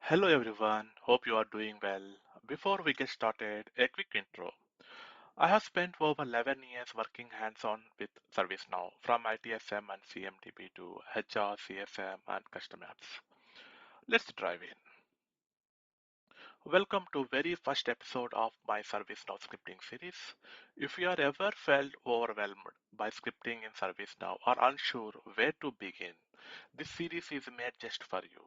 Hello everyone, hope you are doing well. Before we get started, a quick intro. I have spent over 11 years working hands-on with ServiceNow, from ITSM and CMDB to HR, CSM, and custom apps. Let's dive in. Welcome to very first episode of my ServiceNow scripting series. If you are ever felt overwhelmed by scripting in ServiceNow or unsure where to begin, this series is made just for you.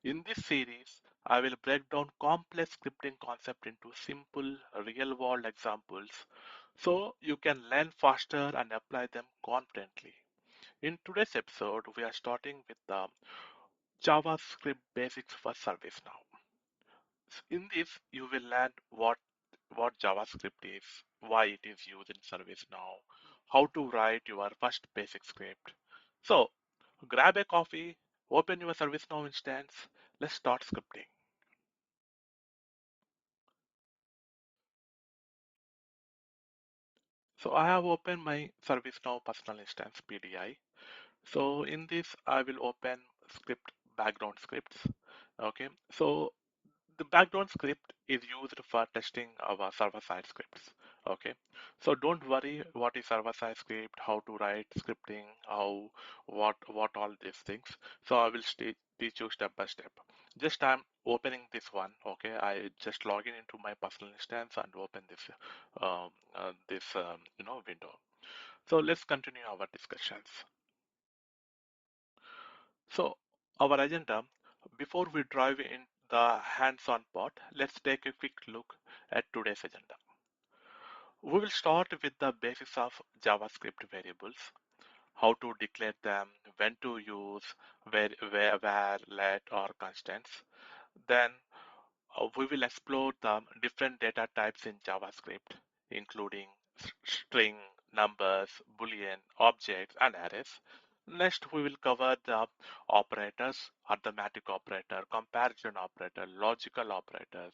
In this series, I will break down complex scripting concepts into simple, real-world examples so you can learn faster and apply them confidently. In today's episode, we are starting with the JavaScript basics for ServiceNow. In this, you will learn what JavaScript is, why it is used in ServiceNow, how to write your first basic script. So, grab a coffee, open your ServiceNow instance, let's start scripting. So I have opened my ServiceNow personal instance PDI. So in this, I will open script background scripts. Okay, so the background script is used for testing our server-side scripts. Okay, so don't worry what is server-side script, how to write scripting, how what all these things. So I will teach you step by step. Just I'm opening this one. Okay, I just log in into my personal instance and open this window. So let's continue our discussions. So our agenda, before we dive in the hands-on part, let's take a quick look at today's agenda. We will start with the basics of JavaScript variables, how to declare them, when to use, where, let, or constants. Then we will explore the different data types in JavaScript, including string, numbers, boolean, objects, and arrays. Next, we will cover the operators, arithmetic operator, comparison operator, logical operators,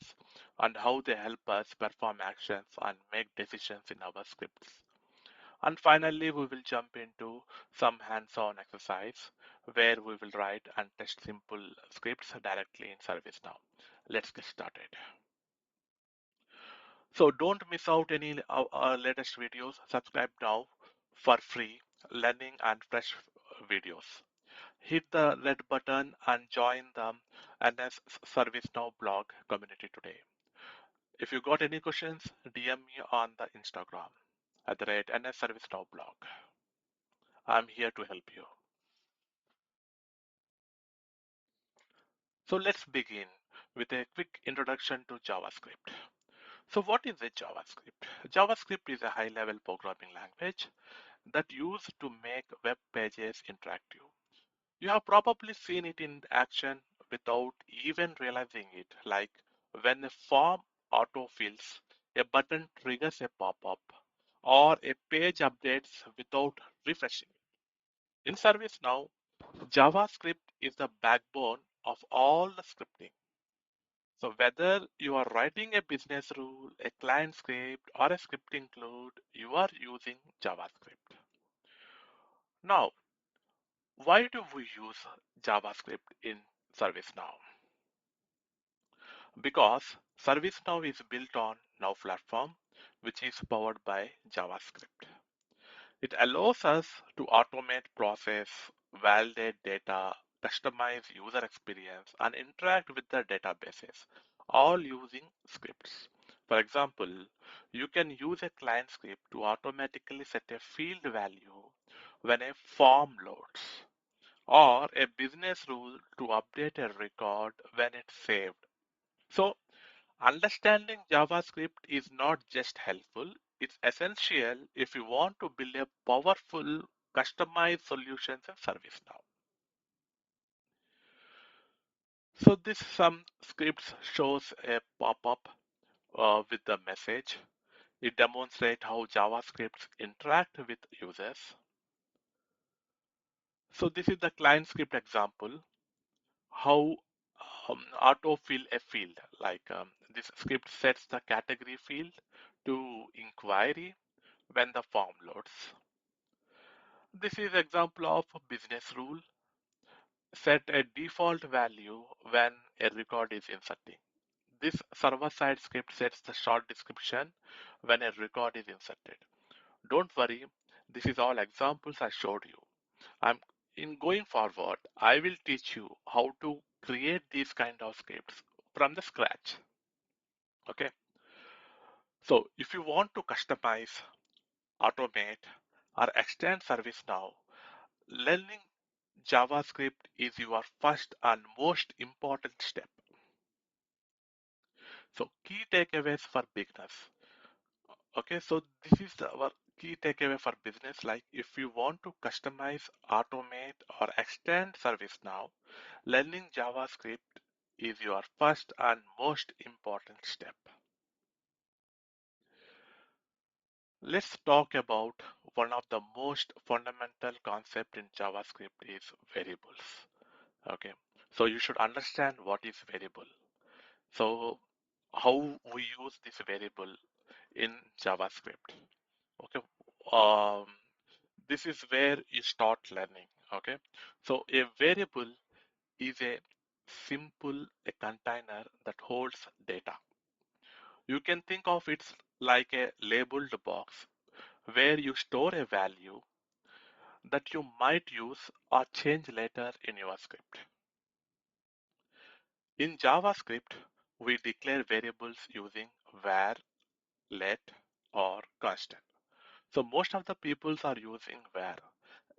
and how they help us perform actions and make decisions in our scripts. And finally, we will jump into some hands-on exercise where we will write and test simple scripts directly in ServiceNow. Let's get started. So don't miss out any of our latest videos. Subscribe now for free learning and fresh videos. Hit the red button and join the NS ServiceNow blog community today. If you got any questions, DM me on the Instagram at the rate NS ServiceNow blog. I'm here to help you. So let's begin with a quick introduction to JavaScript. So what is a JavaScript? JavaScript is a high-level programming language that used to make web pages interactive. You have probably seen it in action without even realizing it, like when a form autofills, a button triggers a pop-up, or a page updates without refreshing. In ServiceNow, JavaScript is the backbone of all the scripting. So whether you are writing a business rule, a client script, or a script include, you are using JavaScript. Now, why do we use JavaScript in ServiceNow? Because ServiceNow is built on Now Platform, which is powered by JavaScript. It allows us to automate process, validate data, customize user experience, and interact with the databases, all using scripts. For example, you can use a client script to automatically set a field value when a form loads, or a business rule to update a record when it's saved. So, understanding JavaScript is not just helpful, it's essential if you want to build a powerful, customized solutions in ServiceNow. So this some scripts shows a pop-up with the message. It demonstrates how JavaScripts interact with users. So this is the client script example, how autofill a field. This script sets the category field to inquiry when the form loads. This is example of a business rule. set a default value when a record is inserting. This server-side script sets the short description when a record is inserted. Don't worry, this is all examples I showed you. I'm in going forward, I will teach you how to create these kind of scripts from the scratch. Okay. So if you want to customize, automate, or extend ServiceNow, learning JavaScript is your first and most important step. So key takeaways for beginners. Okay, so this is our key takeaway for business. Like if you want to customize, automate, or extend ServiceNow, learning JavaScript is your first and most important step. Let's talk about one of the most fundamental concept in JavaScript is variables. Okay, so you should understand what is variable. So how we use this variable in JavaScript. Okay, um, this is where you start learning. Okay, so a variable is a simple a container that holds data. You can think of it like a labeled box where you store a value that you might use or change later in your script. In JavaScript, we declare variables using var, let, or constant. So most of the peoples are using var.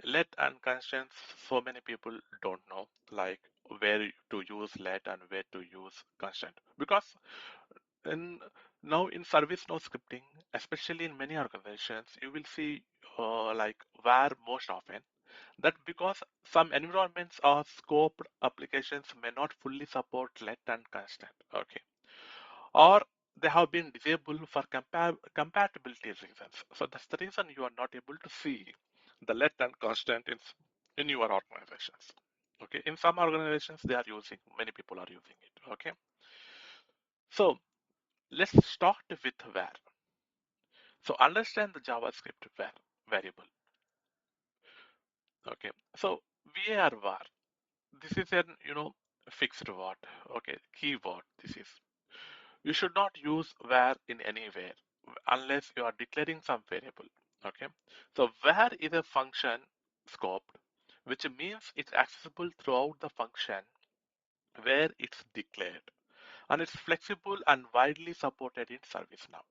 Let and constants, so many people don't know like where to use let and where to use constant. Because in now in ServiceNow scripting, especially in many organizations, you will see like var most often. That because some environments or scoped applications may not fully support let and constant. Okay, or they have been disabled for compatibility reasons. So that's the reason you are not able to see the let and constant in your organizations. Okay, in some organizations they are using, many people are using it. Okay, so let's start with var. So understand the JavaScript variable. Okay, so var. This is an fixed word. Okay, keyword. This is. You should not use var in anywhere unless you are declaring some variable. Okay, so var is a function scoped, which means it's accessible throughout the function where it's declared, and it's flexible and widely supported in ServiceNow.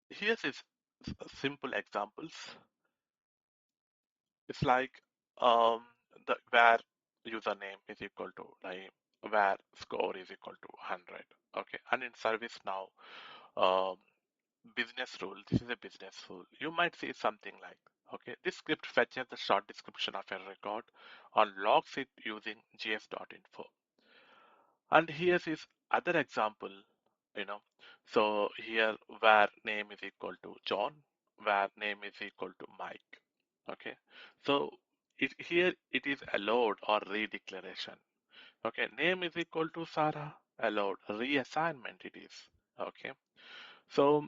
Here's is simple examples. It's like um, the var username is equal to like var score is equal to 100. Okay, and in ServiceNow, um, business rule. This is a business rule. You might see something like, okay, this script fetches the short description of a record and logs it using gs.info. And here's his other example, you know. So here where name is equal to John, where name is equal to Mike. Okay. So here it is allowed or redeclaration. Okay. Name is equal to Sarah, allowed. Reassignment it is. Okay. So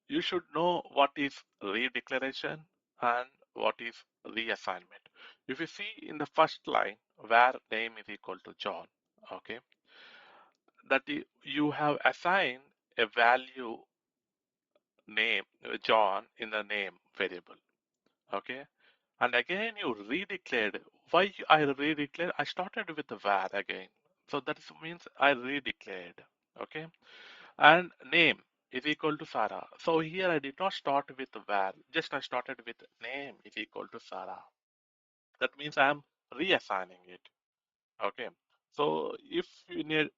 you should know what is redeclaration and what is reassignment. If you see in the first line where name is equal to John, okay, that you have assigned a value name John in the name variable, okay, and again you redeclared. Why I redeclared? I started with the var again, so that means I redeclared, okay, and name is equal to Sarah. So here I did not start with var, just I started with name is equal to Sarah. That means I am reassigning it. Okay. So if in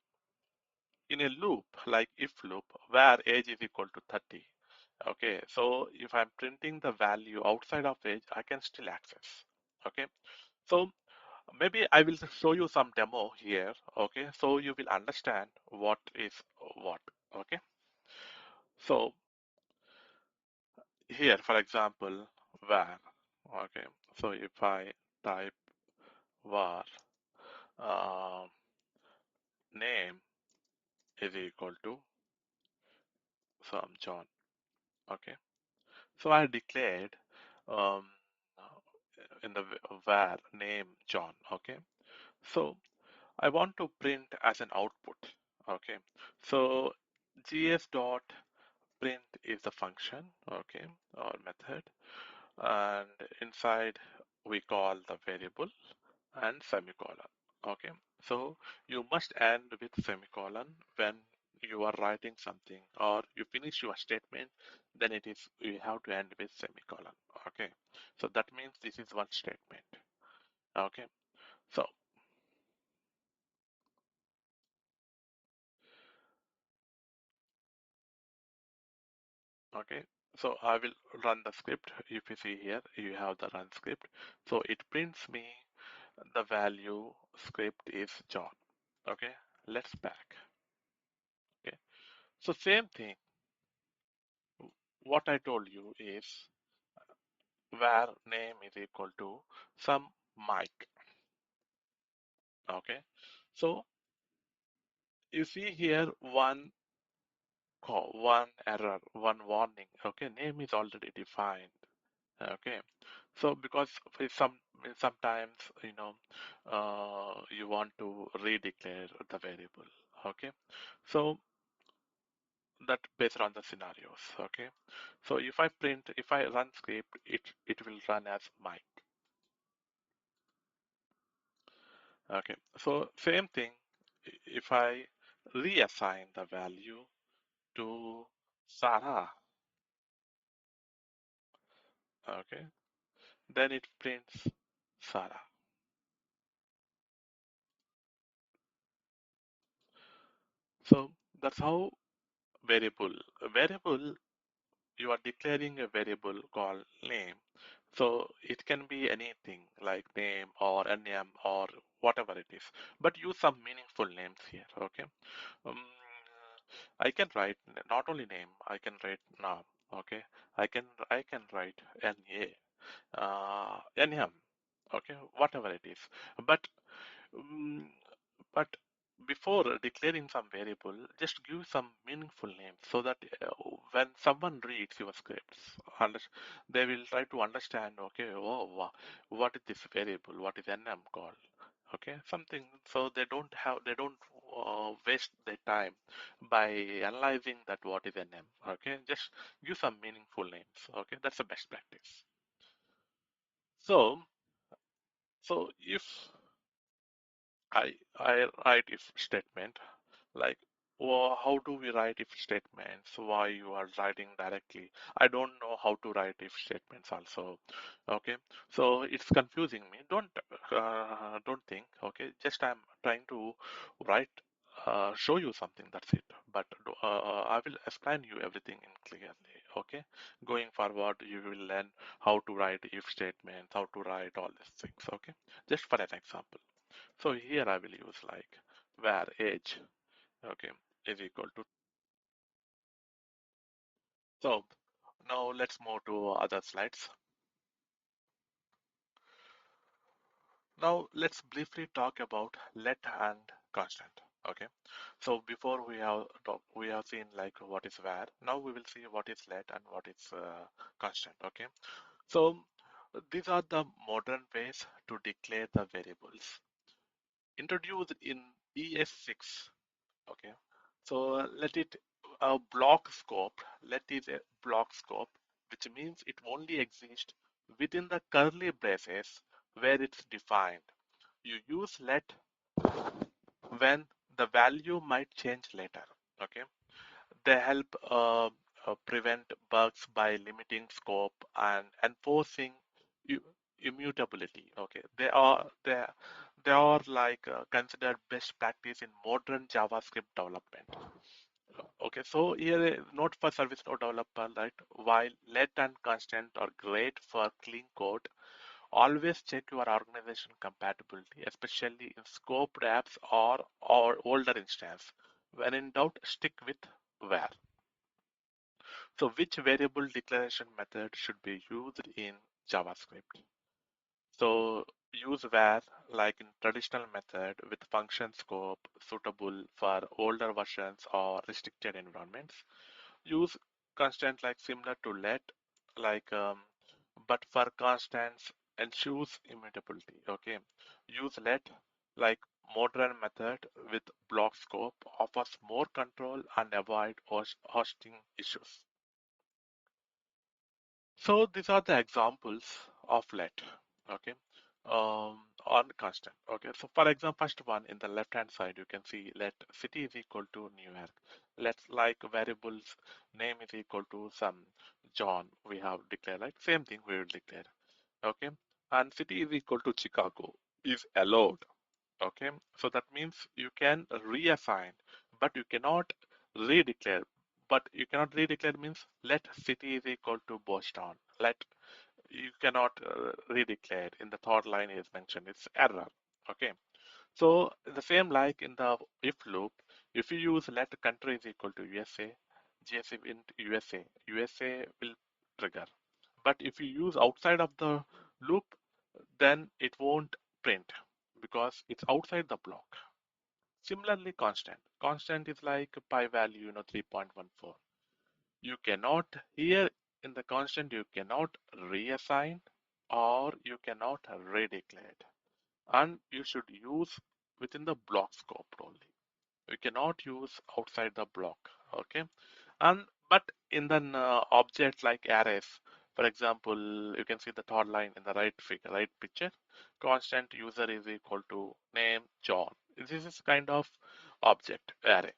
a loop, like if loop, where age is equal to 30. Okay. So if I'm printing the value outside of age, I can still access. Okay. So maybe I will show you some demo here. Okay. So you will understand what is what. Okay. So here, for example, var. Okay, so if I type var name is equal to some John. Okay, so I declared um, in the var name John. Okay, so I want to print as an output. Okay, so gs dot print is the function, okay, or method, and inside we call the variable and semicolon. Okay, so you must end with semicolon when you are writing something or you finish your statement, then it is you have to end with semicolon. Okay, so that means this is one statement. Okay, so okay, so I will run the script. If you see here, you have the run script. So it prints me the value script is John. Okay, let's back. Okay, so same thing. What I told you is where name is equal to some mic. Okay, so you see here one error, one warning. Okay, name is already defined. Okay, so because for sometimes you want to redeclare the variable. Okay, so that based on the scenarios. Okay, so if I run script, it will run as mic. Okay, so same thing. If I reassign the value to Sarah, okay, then it prints Sarah. So that's how variable. A variable, you are declaring a variable called name. So it can be anything like name or name or whatever it is, but use some meaningful names here. Okay. Um, I can write not only name, I can write name. Okay, I can write na, nm. Okay, whatever it is. But um, but before declaring some variable, just give some meaningful name so that when someone reads your scripts, they will try to understand. Okay, oh, what is this variable? What is nm called? Okay, something so they don't waste their time by analyzing that what is nm. Okay, just give some meaningful names. Okay, that's the best practice. So if I write if statement like, well, how do we write if statements? Why you are writing directly? I don't know how to write if statements also. Okay, so it's confusing me. Don't think. Okay, just I'm trying to write, show you something. That's it. But I will explain you everything in clearly. Okay, going forward, you will learn how to write if statements, how to write all these things. Okay, just for an example. So here I will use like where age, okay, is equal to. So now let's move to other slides. Now let's briefly talk about let and constant. Okay. So before we have seen like what is where. Now we will see what is let and what is constant. Okay. So these are the modern ways to declare the variables introduced in ES6. Okay, so let it a block scope. Let it a block scope, which means it only exists within the curly braces where it's defined. You use let when the value might change later. Okay, they help prevent bugs by limiting scope and enforcing immutability. Okay, they are like considered best practice in modern JavaScript development. Okay, so here note for ServiceNow developer, right? While let and constant are great for clean code, always check your organization compatibility, especially in scoped apps or older instance. When in doubt, stick with where. So which variable declaration method should be used in JavaScript? So use where like in traditional method with function scope suitable for older versions or restricted environments. Use constant like similar to let like but for constants ensures immutability. Okay, use let like modern method with block scope offers more control and avoid hosting issues. So these are the examples of let. Okay, on constant. Okay, so for example, first one in the left hand side, you can see let city is equal to New York. Let's like variables name is equal to some John. We have declared like same thing we will declare. Okay, and city is equal to Chicago is allowed. Okay, so that means you can reassign, but you cannot redeclare. But you cannot redeclare means let city is equal to Boston. Let you cannot redeclare in the third line is mentioned. It's error. Okay, so the same like in the if loop, if you use let country is equal to USA, GSF in USA, USA will trigger. But if you use outside of the loop, then it won't print because it's outside the block. Similarly, constant. Constant is like pi value, 3.14. You cannot here in the constant you cannot reassign or you cannot redeclare it. And you should use within the block scope only. We cannot use outside the block. Okay, and but in the objects like arrays, for example, you can see the third line in the right picture. Constant user is equal to name John. This is kind of object array.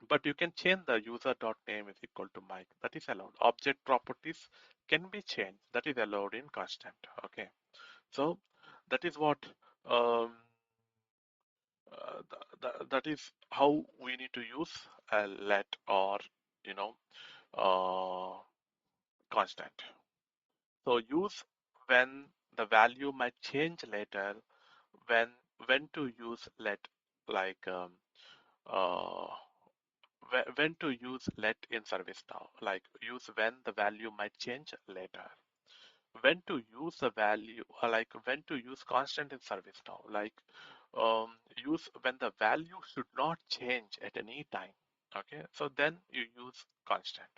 But you can change the user dot name is equal to Mike. That is allowed. Object properties can be changed. That is allowed in constant. Okay. So that is what um, that is how we need to use a let or you know uh, constant. So use when the value might change later. When when to use let like uh, when to use let in ServiceNow. Like use when the value might change later. When to use the value like when to use constant in ServiceNow. Like use when the value should not change at any time. Okay, so then you use constant.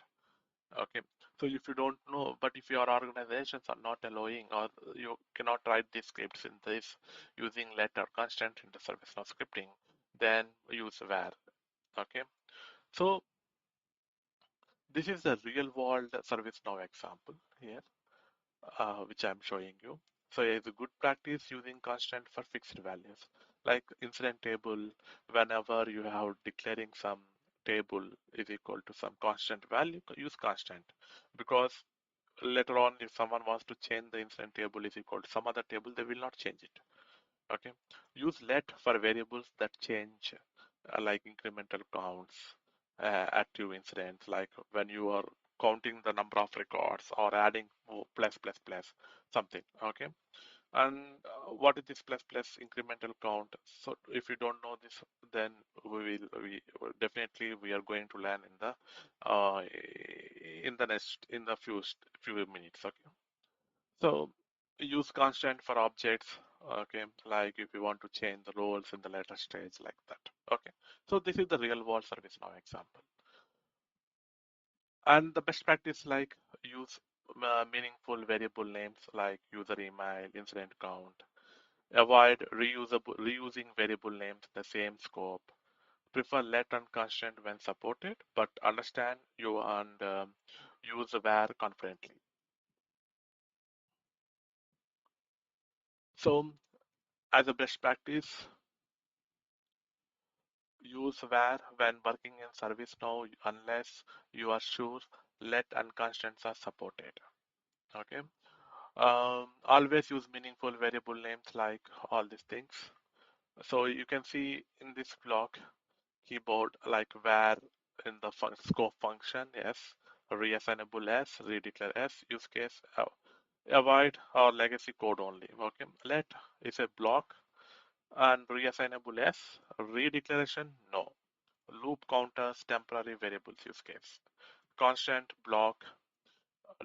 Okay, so if you don't know, but if your organizations are not allowing or you cannot write these scripts in this using let or constant in the ServiceNow scripting, then use where. Okay, so this is the real world ServiceNow example here, which I'm showing you. So it's a good practice using constant for fixed values. Like incident table, whenever you have declaring some table is equal to some constant value, use constant. Because later on, if someone wants to change the incident table is equal to some other table, they will not change it. Okay. Use let for variables that change, like incremental counts, active incidents, like when you are counting the number of records or adding plus plus plus something. Okay. And what is this plus plus incremental count? So if you don't know this, then we definitely we are going to learn uh, in the few minutes. Okay. So use constant for objects. Okay, like if you want to change the roles in the later stage like that. Okay, so this is the real world ServiceNow example. And the best practice like use meaningful variable names like user email, incident count. Avoid reusing variable names in the same scope. Prefer let and constant when supported, but understand you and use where confidently. So as a best practice, use where when working in ServiceNow unless you are sure let and constants are supported. Okay. Always use meaningful variable names like all these things. So you can see in this block keyboard like where in the scope function, yes, reassignable as, redeclare as, use case, avoid or legacy code only. Okay. Let is a block and reassignable as, redeclaration, no. Loop counters, temporary variables use case. Constant block,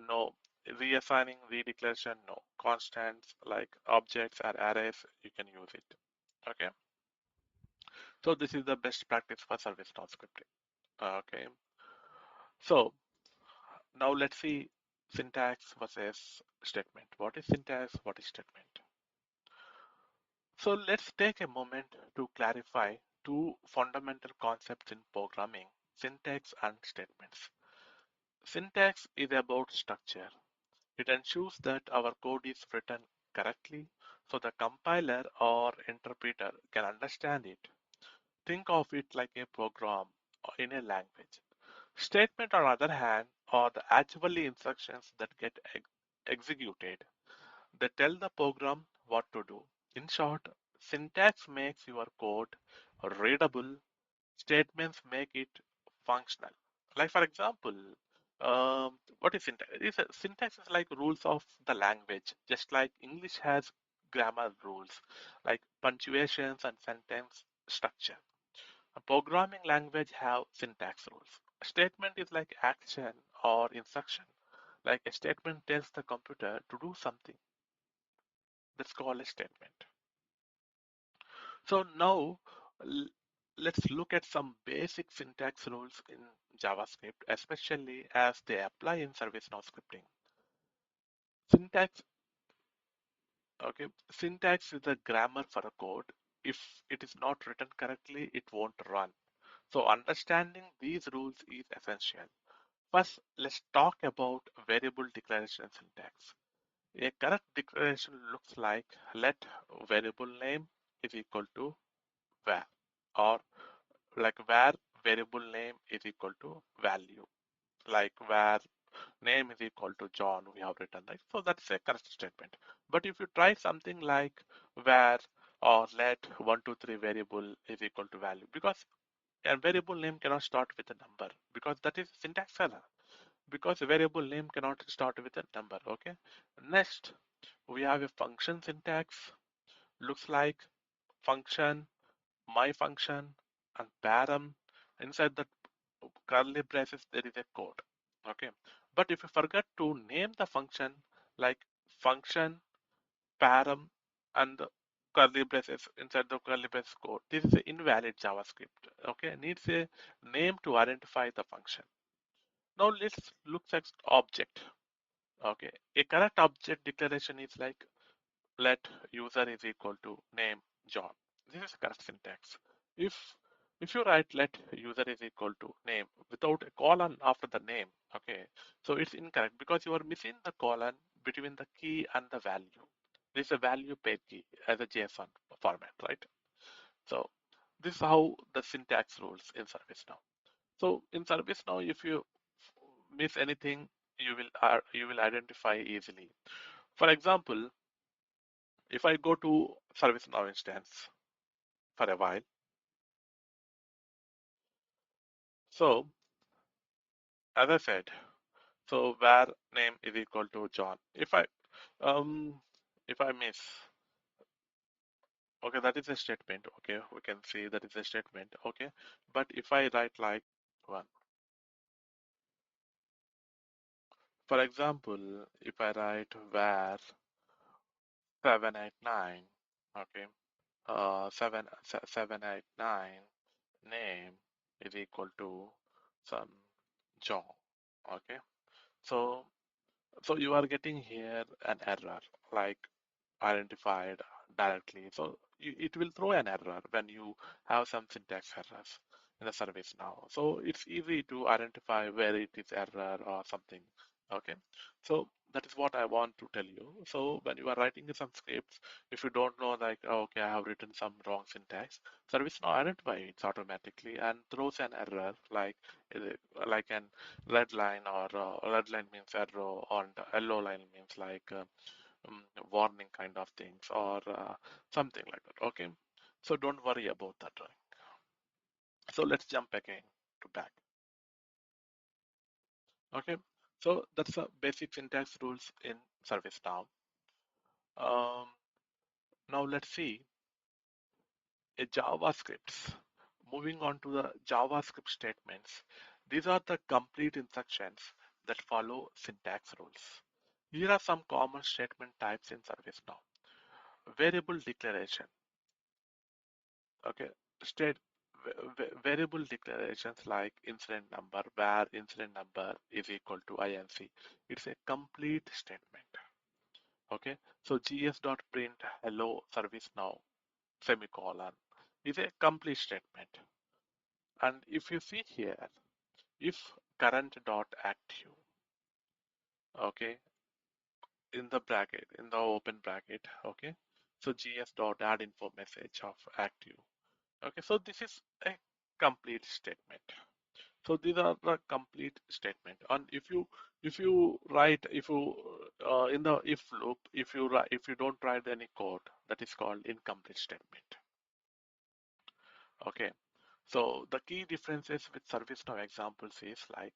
no. Reassigning, redeclaration, no. Constants like objects or arrays, you can use it. Okay. So this is the best practice for ServiceNow scripting. Okay. So now let's see syntax versus statement. What is syntax? What is statement? So let's take a moment to clarify two fundamental concepts in programming, syntax and statements. Syntax is about structure. It ensures that our code is written correctly so the compiler or interpreter can understand it. Think of it like a program in a language. Statement, on the other hand, are the actually instructions that get executed. They tell the program what to do. In short, syntax makes your code readable, statements make it functional. Like for example, what is syntax? Syntax is like rules of the language, just like English has grammar rules, like punctuations and sentence structure. A programming language have syntax rules. A statement is like action or instruction. Like a statement tells the computer to do something. That's called a statement. So now l- let's look at some basic syntax rules in JavaScript, especially as they apply in ServiceNow scripting. Syntax, okay, syntax is the grammar for a code. If it is not written correctly, it won't run. So understanding these rules is essential. First, let's talk about variable declaration syntax. A correct declaration looks like let variable name is equal to var, or like var variable name is equal to value, like var name is equal to John, we have written, right? So that's a correct statement. But if you try something like var or let 123 variable is equal to value, because a variable name cannot start with a number, because that is syntax error, because a variable name cannot start with a number. Okay, next we have a function syntax, looks like function, my function, and param. Inside the curly braces there is a code. Okay, but if you forget to name the function, like function, param, and the curly braces, inside the curly braces code, this is an invalid JavaScript. Okay, needs a name to identify the function. Now let's look at object. Okay, a correct object declaration is like let user is equal to name John. This is correct syntax. If if you write let user is equal to name without a colon after the name, okay, so it's incorrect because you are missing the colon between the key and the value. This is a value pair key as a JSON format, right? So this is how the syntax rules in ServiceNow. So in ServiceNow, if you miss anything, you will identify easily. For example, if I go to ServiceNow instance for a while, so as I said, so var name is equal to John. Um if I miss, okay, that is a statement. Okay, we can see that is a statement. Okay, but if I write like one, for example, if I write var 789, okay, 789 name is equal to some John. Okay, so so you are getting here an error like identified directly. So it will throw an error when you have some syntax errors in the service now. So it's easy to identify where it is error or something. Okay. So that is what I want to tell you. So when you are writing some scripts, if you don't know like, oh, okay, I have written some wrong syntax, service now identifies it automatically and throws an error like an red line, or red line means error, and yellow line means like warning kind of things, or something like that. Okay, so don't worry about that. Right? So let's jump again to back. Okay, so that's the basic syntax rules in ServiceNow. Um, Now let's see a JavaScripts. Moving on to the JavaScript statements. These are the complete instructions that follow syntax rules. Here are some common statement types in ServiceNow. Variable declaration. Okay, state variable declarations like incident number, where incident number is equal to inc. It's a complete statement. Okay, so gs.print hello service now semicolon is a complete statement. And if you see here, if current dot active, okay, in the bracket, in the open bracket, okay, so gs dot add info message of active. Okay, so this is a complete statement. So these are the complete statement. And if you write if you in the if loop, if you don't write any code, that is called incomplete statement. Okay. So the key differences with ServiceNow examples is like,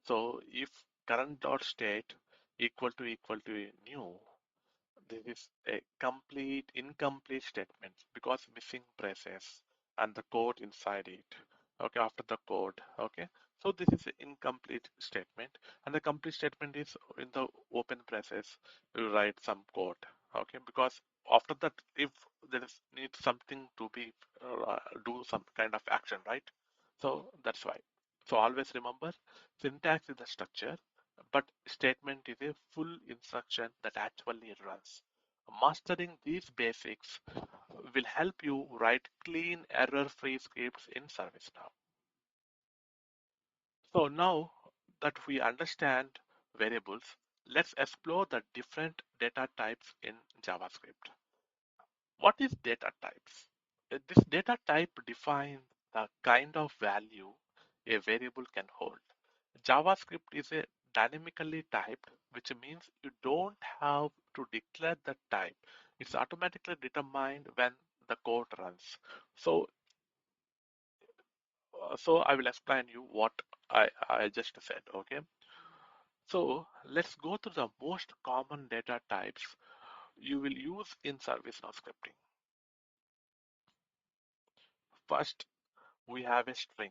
so if current dot state equal to new, this is a complete incomplete statement because missing braces and the code inside it. Okay, after the code. Okay, so this is an incomplete statement, and the complete statement is in the open braces. You write some code. Okay, because after that, if there is need something to be do some kind of action, right? So that's why. So always remember, syntax is the structure, but statement is a full instruction that actually runs. Mastering these basics will help you write clean, error-free scripts in ServiceNow. So now that we understand variables, let's explore the different data types in JavaScript. What is data types? This data type defines the kind of value a variable can hold. JavaScript is a dynamically typed, which means you don't have to declare the type. It's automatically determined when the code runs. So, so I will explain you what I just said. Okay. So let's go to the most common data types you will use in ServiceNow scripting. First, we have a string.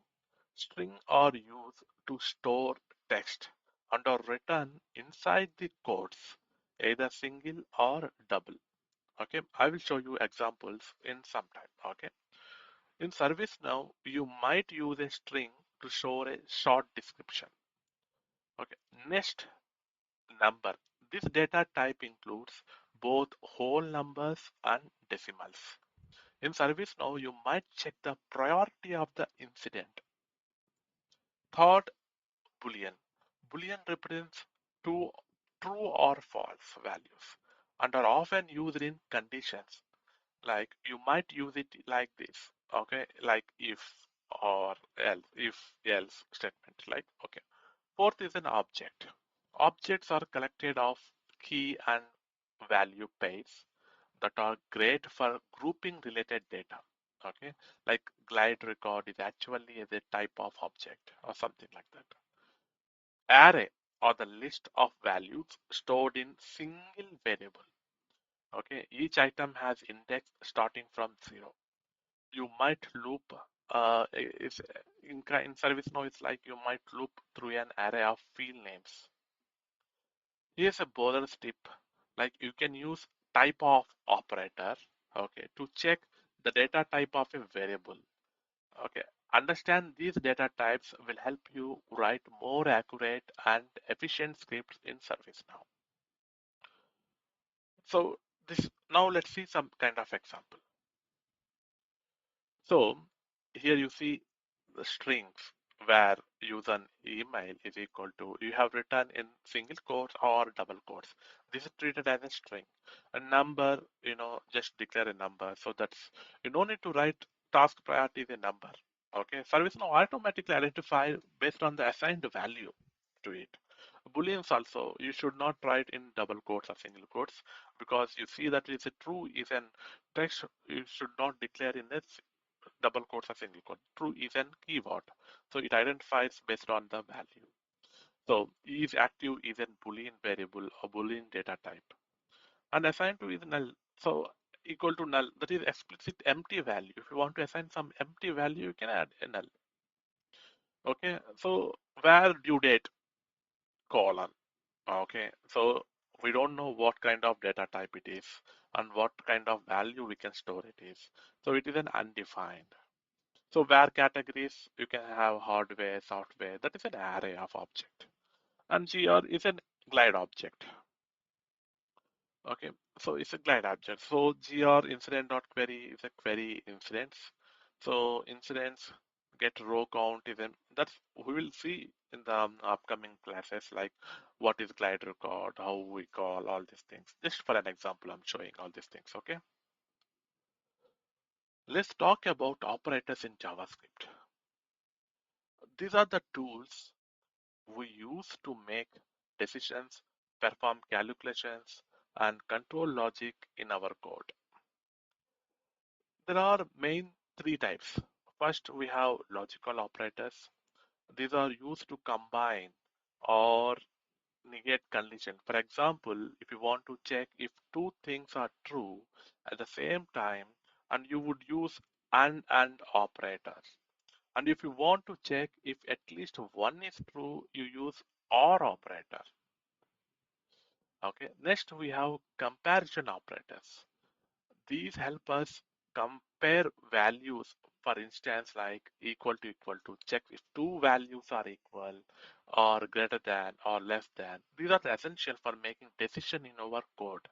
String are used to store text and are written inside the quotes, either single or double. Okay, I will show you examples in some time. Okay, in ServiceNow, you might use a string to store a short description. Okay, next, number. This data type includes both whole numbers and decimals. In ServiceNow, you might check the priority of the incident. Third, Boolean. Boolean represents two true or false values and are often used in conditions. Like you might use it like this, okay, like or else, if else statement, like, okay. Fourth is an object. Objects are collected of key and value pairs that are great for grouping related data. Okay, like glide record is actually a type of object or something like that. Array or the list of values stored in single variable. Okay, each item has index starting from 0. You might loop it's in ServiceNow it's like you might loop through an array of field names. Here's a bonus tip, like you can use type of operator, okay, to check the data type of a variable. Okay, understand these data types will help you write more accurate and efficient scripts in ServiceNow. So this now let's see some kind of example. So here you see the strings where use an email is equal to you have written in single quotes or double quotes. This is treated as a string. A number, just declare a number. So that's you don't need to write task priority is a number. Okay, service now automatically identify based on the assigned value to it. Booleans also, you should not write in double quotes or single quotes because you see that it's a true is an text you should not declare in a double quotes or single quote. True is an keyword. So it identifies based on the value. So is active is a Boolean variable or Boolean data type. And assigned to is null. So equal to null. That is explicit empty value. If you want to assign some empty value, you can add a null. Okay. So where due date colon. Okay. So we don't know what kind of data type it is and what kind of value we can store it is. So it is an undefined. So where categories, you can have hardware, software, that is an array of object. And GR is a glide object. Okay, so it's a glide object. So gr incident.query is a query incidents. So incidents get row count is in that's we will see in the upcoming classes like what is glide record, how we call all these things. Just for an example, I'm showing all these things. Okay, let's talk about operators in JavaScript. These are the tools we use to make decisions, perform calculations, and control logic in our code. There are main three types. First, we have logical operators. These are used to combine or negate condition. For example, if you want to check if two things are true at the same time, and you would use and operator. And if you want to check if at least one is true, you use or operator. Okay. Next, we have comparison operators. These help us compare values, for instance, like equal to check if two values are equal or greater than or less than. These are essential for making decision in our code.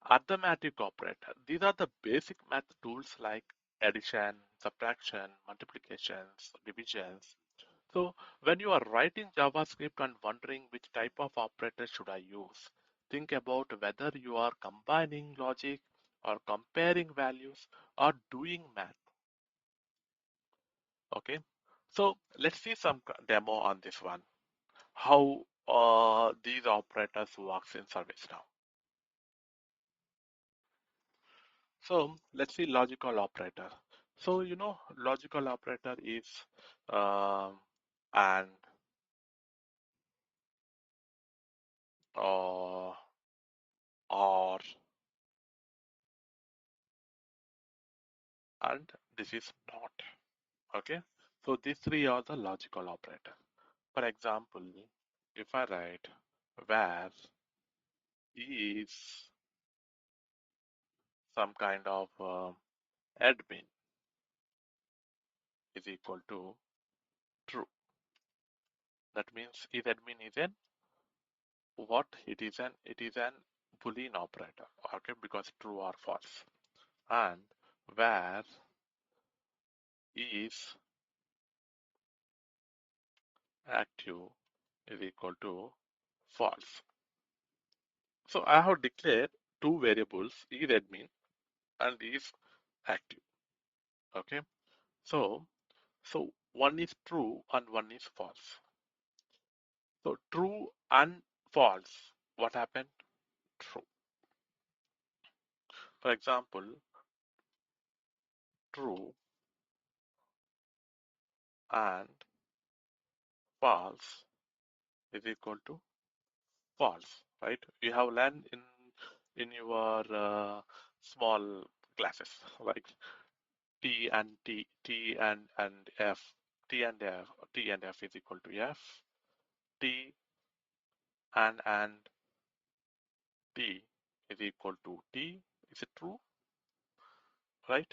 Arithmetic operator. These are the basic math tools like addition, subtraction, multiplications, divisions. So when you are writing JavaScript and wondering which type of operator should I use, think about whether you are combining logic or comparing values or doing math. Okay. So let's see some demo on this one. How these operators works in ServiceNow. So let's see logical operator. So logical operator is um, and uh, or and this is not. Okay, so these three are the logical operator. For example, if I write where is some kind of admin is equal to true, that means is admin is an what it is an boolean operator. Okay, because true or false. And where is active is equal to false. So I have declared two variables is admin and is active. Okay, so one is true and one is false. So true and false. What happened? True. For example, true and false is equal to false, right? You have learned in your small classes like T and F, T and F is equal to F, T and T is equal to T. Is it true? Right?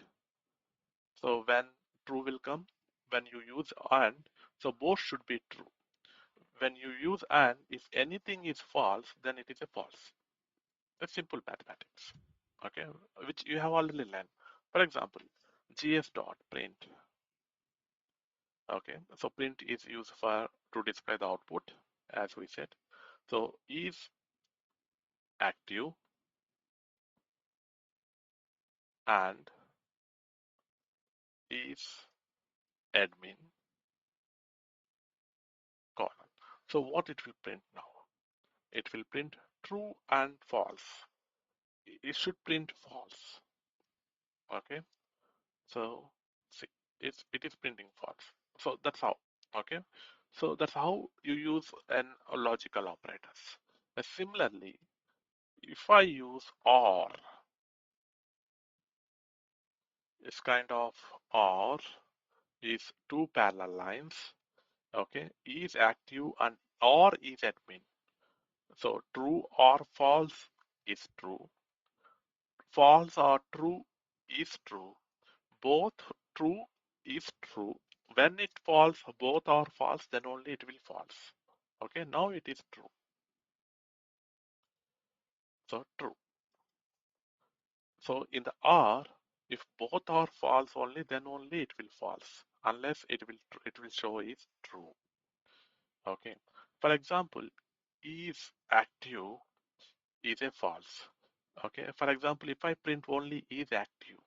So when true will come, when you use and, so both should be true. When you use and, if anything is false, then it is a false. It's simple mathematics. Okay, which you have already learned. For example, gs dot print. Okay, so print is used for to display the output, as we said. So is active and is admin colon. So what it will print now? It will print true and false. It should print false. Okay, so see, it is printing false. So that's how. Okay, so that's how you use an logical operators. Similarly, if I use or, it's kind of or is two parallel lines. Okay, is active and or is admin. So true or false is true. False or true is true. Both true is true. When it false, both are false, then only it will false. Okay, now it is true. So true. So in the or, if both are false only, then only it will false, unless it will show is true. Okay. For example, is active is a false. Okay. For example, if I print only is active,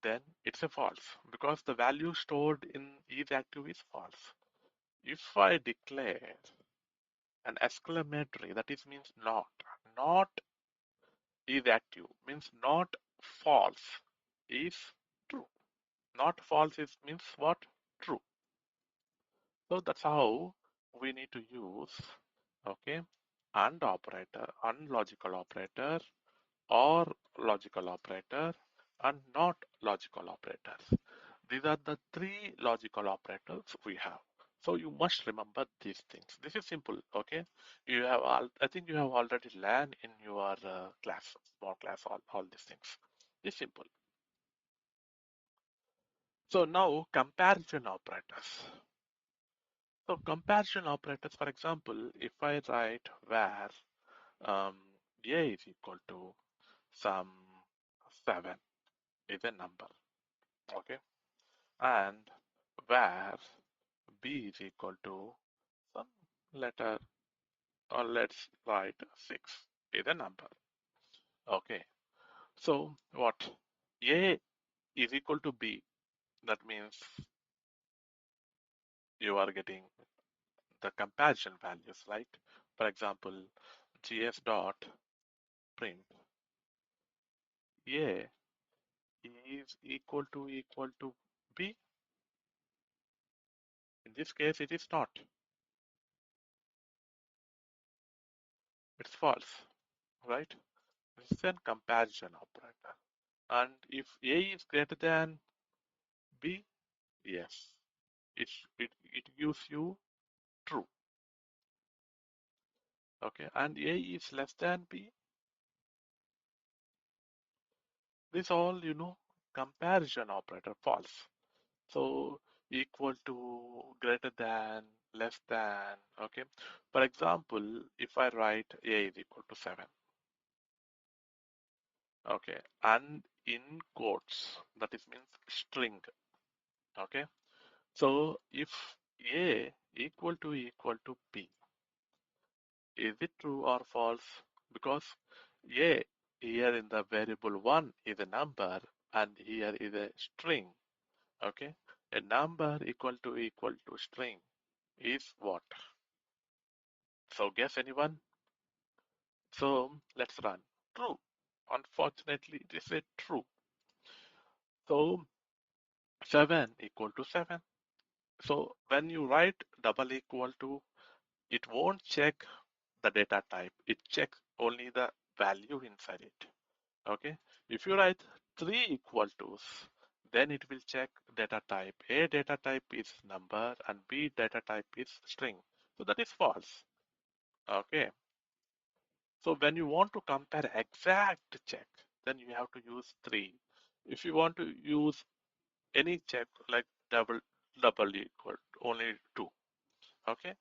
then it's a false because the value stored in is active is false. If I declare an exclamatory, that is means not is active means not false is true. Not false is means what? True. So that's how we need to use, okay, and operator, unlogical operator, or logical operator, and not logical operators. These are the three logical operators we have. So you must remember these things. This is simple, okay? You have all, I think you have already learned in your class, small class, all these things. It's simple. So now comparison operators. So comparison operators, for example, if I write where um, a is equal to some 7 is a number, okay, and where b is equal to some letter, or let's write 6 is a number, okay. So what? A is equal to b, that means you are getting the comparison values, right? For example, gs dot print a is equal to b. In this case, it is not. It's false, right? This is a comparison operator. And if a is greater than b, yes, it gives you true. Okay, and a is less than b. This all comparison operator false. So equal to, greater than, less than. Okay. For example, if I write a is equal to 7. Okay, and in quotes, that is means string. Okay, so if a equal to b, is it true or false? Because a here in the variable 1 is a number and here is a string. Okay, a number equal to string is what? So guess anyone? So let's run. True. Unfortunately, it is a true. So 7 equal to 7. So when you write double equal to, it won't check the data type. It checks only the value inside it. Okay. If you write three equal tos, then it will check data type. A data type is number and B data type is string. So that is false. Okay. So when you want to compare exact check, then you have to use three. If you want to use any check like double equal, only two. Okay,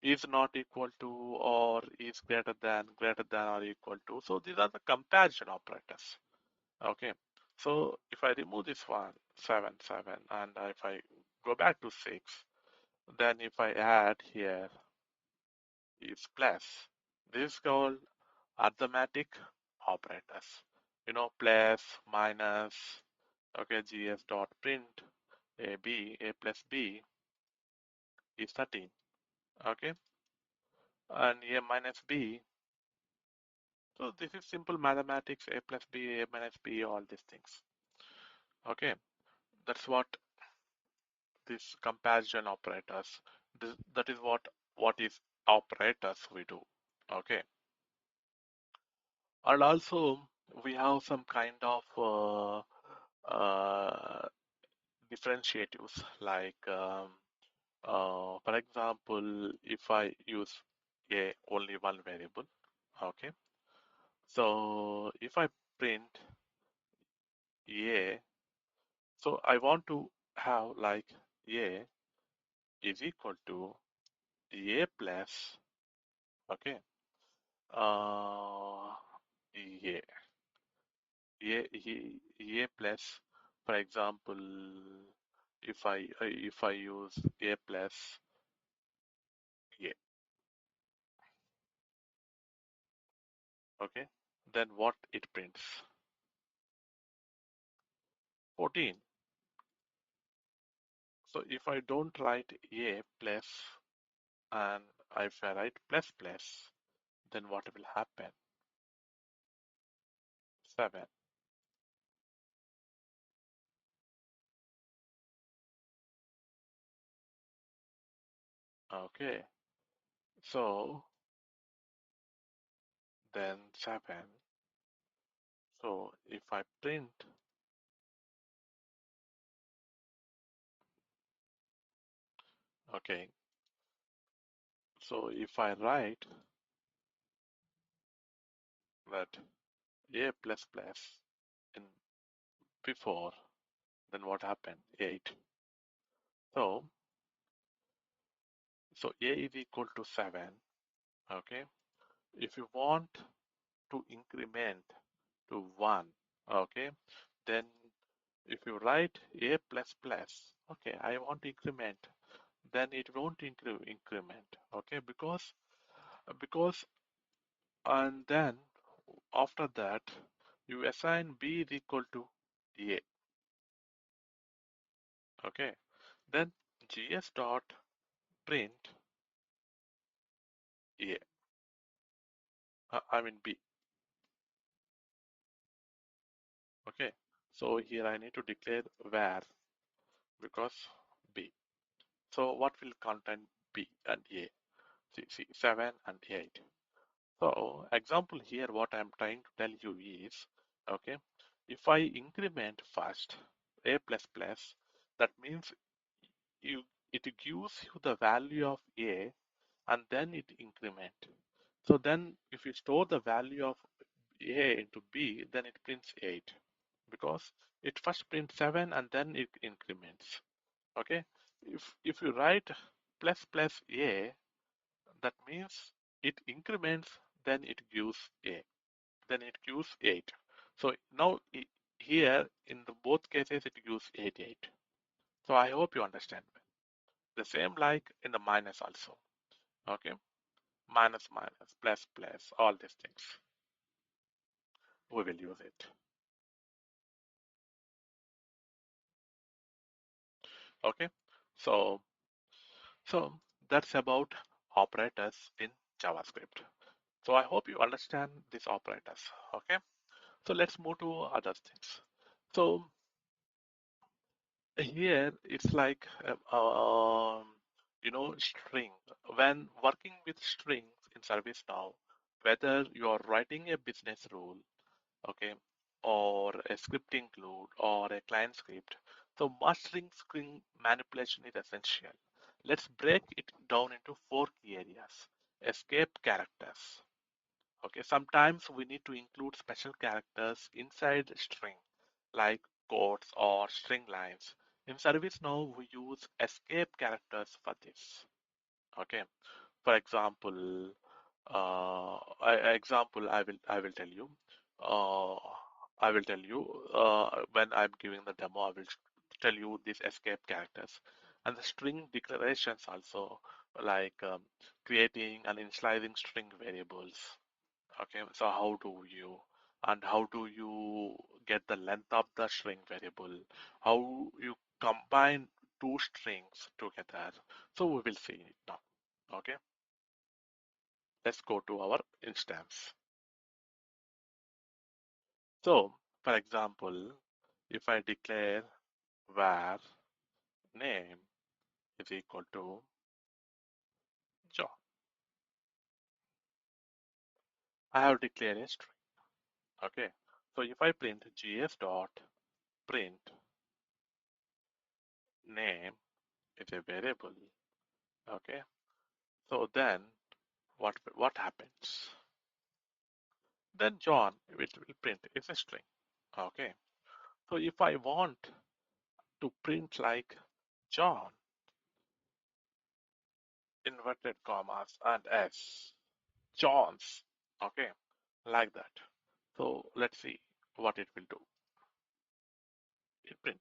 is not equal to, or is greater than or equal to. So these are the comparison operators. Okay, so if I remove this one 7 7 and if I go back to 6, then if I add here is plus, this is called arithmetic operators. Plus, minus. Okay, gs dot print a plus b is 13. Okay, and a minus b. So this is simple mathematics, a plus b, a minus b, all these things. Okay, that's what this comparison operators, that is what is operators we do. Okay, and also we have some kind of differentiatives like, for example, if I use a only one variable. Okay, so if I print a, so I want to have like a is equal to a plus, okay, uh, a, a plus, for example, if I use a plus a, okay, then what it prints? 14. So if I don't write a plus and if I write plus plus, then what will happen? 7. Okay, so then 7. So if I print, okay, so if I write that a plus plus in before, then what happened? 8. So, so a is equal to 7. Okay, if you want to increment to 1, okay, then if you write a plus plus, okay, I want to increment, then it won't increment, okay, because and then after that you assign b is equal to a, okay, then gs dot print a, I mean b, okay. So here I need to declare where because b. So what will contain b and a? See 7 and 8. So example here, what I'm trying to tell you is, okay, if I increment first a plus plus, that means you it gives you the value of a and then it increment. So then if you store the value of a into b, then it prints 8 because it first prints 7 and then it increments. Okay, if you write plus plus a, that means it increments, then it gives a, then it gives 8. So now here in the both cases it gives 8 8. So I hope you understand. The same like in the minus also. Okay, minus minus plus plus, all these things we will use it. Okay, so so that's about operators in JavaScript. So I hope you understand these operators. Okay, so let's move to other things. So here it's like string. When working with strings in ServiceNow, whether you are writing a business rule, okay, or a script include or a client script, so mastering string manipulation is essential. Let's break it down into 4 key areas. Escape characters. Okay, sometimes we need to include special characters inside the string, like quotes or string lines. In ServiceNow, we use escape characters for this. Okay, for example, I will tell you. Uh, I will tell you when I'm giving the demo. I will tell you these escape characters and the string declarations also, like creating and initializing string variables. Okay, so how do you get the length of the string variable? How you combine two strings together? So we will see it now. Okay, let's go to our instance. So, for example, if I declare var name is equal to John, I have declared a string. Okay, so if I print gs dot print name is a variable. Okay, so then what happens? Then John, which will print, is a string. Okay, so if I want to print like John, inverted commas and s, John's. Okay, like that. So let's see what it will do. It print.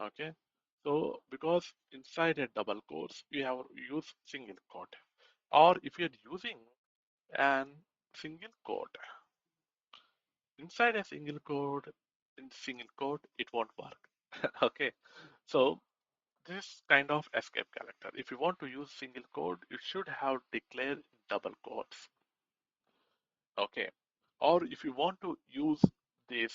Okay. So because inside a double quotes, you have use single quote. Or if you're using an single quote inside a single quote in single quote, it won't work. Okay. So this kind of escape character. If you want to use single quote, you should have declared double quotes. Okay. Or if you want to use this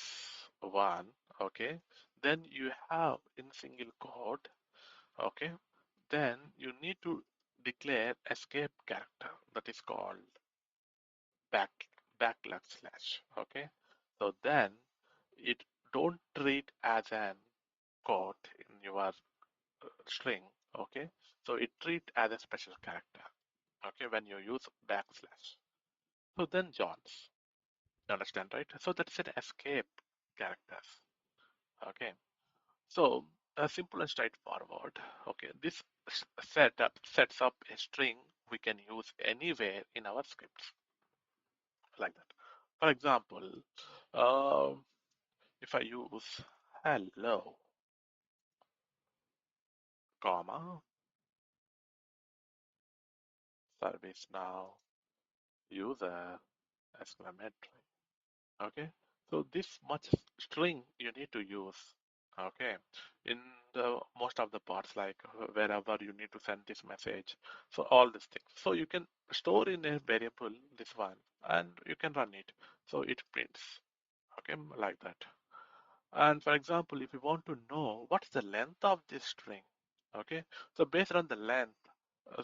one, okay, then you have in single quote, okay, then you need to declare escape character that is called back backslash slash. Okay. So then it don't treat as an quote in your string. Okay. So it treat as a special character. Okay. When you use backslash. So then joins. You understand, right? So that's an escape characters. Okay. So simple and straightforward. Okay. This setup sets up a string we can use anywhere in our scripts like that. For example, um, if I use hello, comma, ServiceNow, user, exclamatory. Okay. So this much string you need to use. Okay. In the most of the parts, like wherever you need to send this message. So all these things. So you can store in a variable this one and you can run it. So it prints. Okay, like that. And for example, if you want to know what's the length of this string, okay, so based on the length,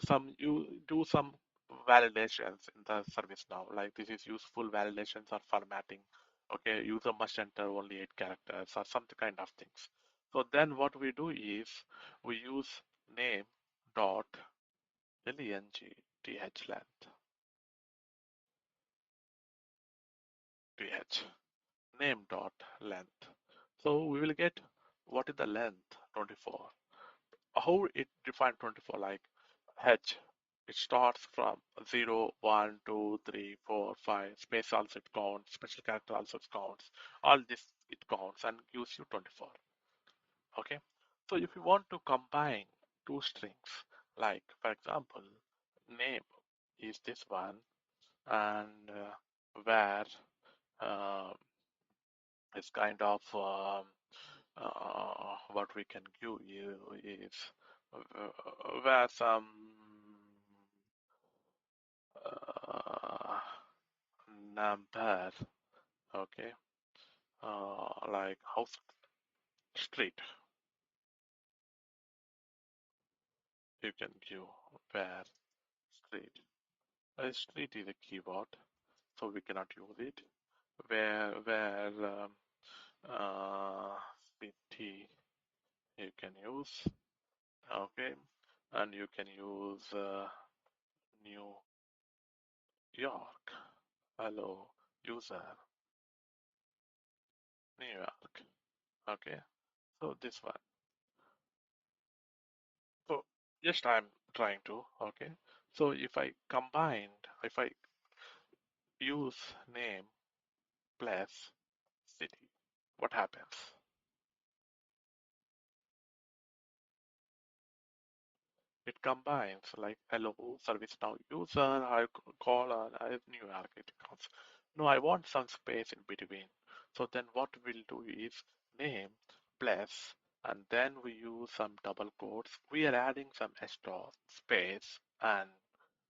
some you do some validations in the service now, like this is useful validations or formatting. Okay, user must enter only 8 characters or some kind of things. So then what we do is we use name dot length th name dot length. So we will get what is the length 24. How it defined 24 like h, it starts from 0 1 2 3 4 5 space also it counts, special character also it counts, all this it counts and gives you 24. Okay, so if you want to combine two strings, like for example name is this one and where uh, is kind of what we can give you is where some uh, number, okay, like house street, you can give where street. A street is a keyword, so we cannot use it. Where uh, city you can use, okay, and you can use New York. Hello, user, New York. Okay, so this one. So just I'm trying to, okay. So if I combined, if I use name plus city, what happens? It combines like hello, ServiceNow user, I call I New York it comes. No, I want some space in between. So then what we'll do is name plus and then we use some double quotes. We are adding some extra space and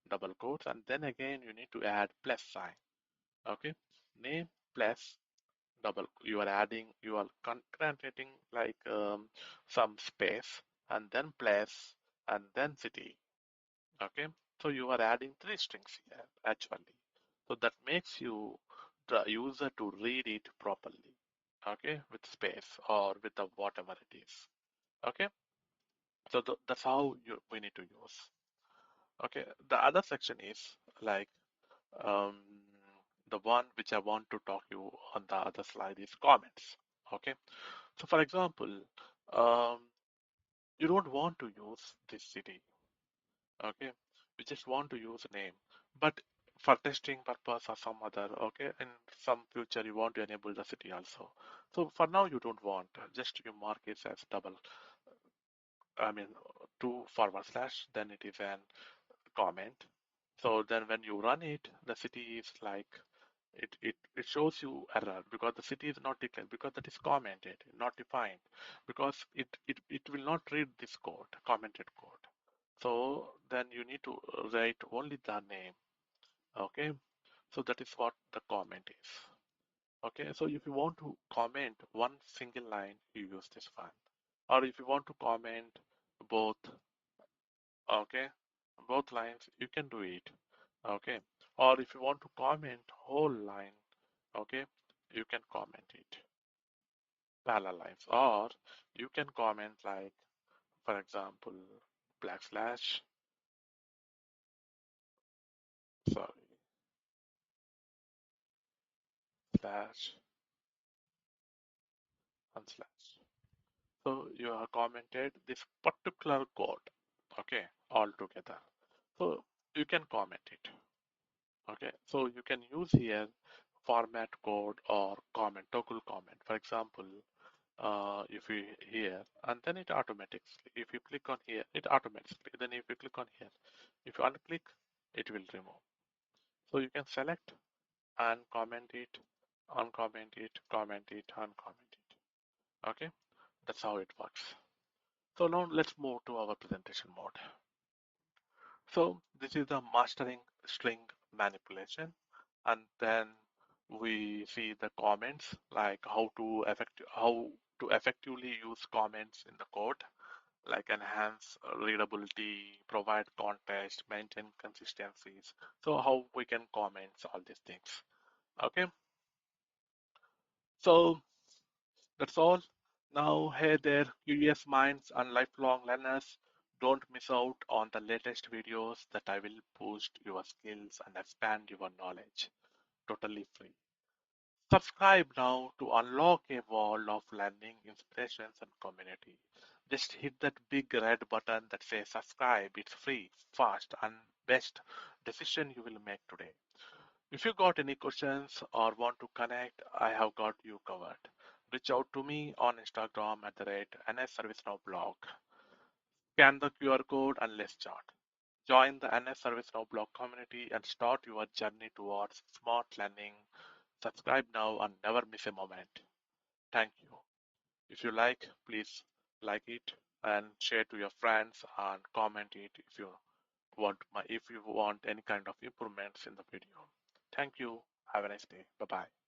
double quotes and then again you need to add plus sign. Okay, name plus double. You are adding, you are concatenating like some space and then plus and then city. Okay, so you are adding three strings here actually. So that makes you the user to read it properly. Okay, with space or with the whatever it is. Okay, so that's how we need to use. Okay, the other section is like um, the one which I want to talk you on the other slide is comments. Okay, so for example, um, you don't want to use this city. Okay, we just want to use a name, but for testing purpose or some other. Okay, in some future you want to enable the city also. So for now you don't want. Just you mark it as double. I mean, two forward slash. Then it is an comment. So then when you run it, the city is like it shows you error because the city is not declared because that is commented, not defined, because it will not read this code, commented code. So then you need to write only the name. Okay. So that is what the comment is. Okay. So if you want to comment one single line, you use this one. Or if you want to comment both, okay, both lines, you can do it. Okay. Or if you want to comment whole line, okay, you can comment it parallel lines. Or you can comment like, for example, / sorry, slash and slash. So you have commented this particular code, okay, all together. So you can comment it. Okay, so you can use here format code or comment, toggle comment. For example, if you here and then it automatically, if you click on here, it automatically. Then if you click on here, if you unclick, it will remove. So you can select and comment it, uncomment it, comment it, uncomment it. Okay, that's how it works. So now let's move to our presentation mode. So this is the mastering string manipulation, and then we see the comments like how to effectively use comments in the code, like enhance readability, provide context, maintain consistencies. So how we can comment all these things. Okay, so that's all. Now, hey there, curious minds and lifelong learners, don't miss out on the latest videos that I will boost your skills and expand your knowledge. Totally free. Subscribe now to unlock a world of learning, inspirations, and community. Just hit that big red button that says subscribe. It's free, fast, and best decision you will make today. If you got any questions or want to connect, I have got you covered. Reach out to me on Instagram at the rate NS ServiceNow blog. Scan the QR code and let's chat. Join the NS ServiceNow blog community and start your journey towards smart learning. Subscribe now and never miss a moment. Thank you. If you like, please like it and share to your friends and comment it if you want any kind of improvements in the video. Thank you. Have a nice day. Bye bye.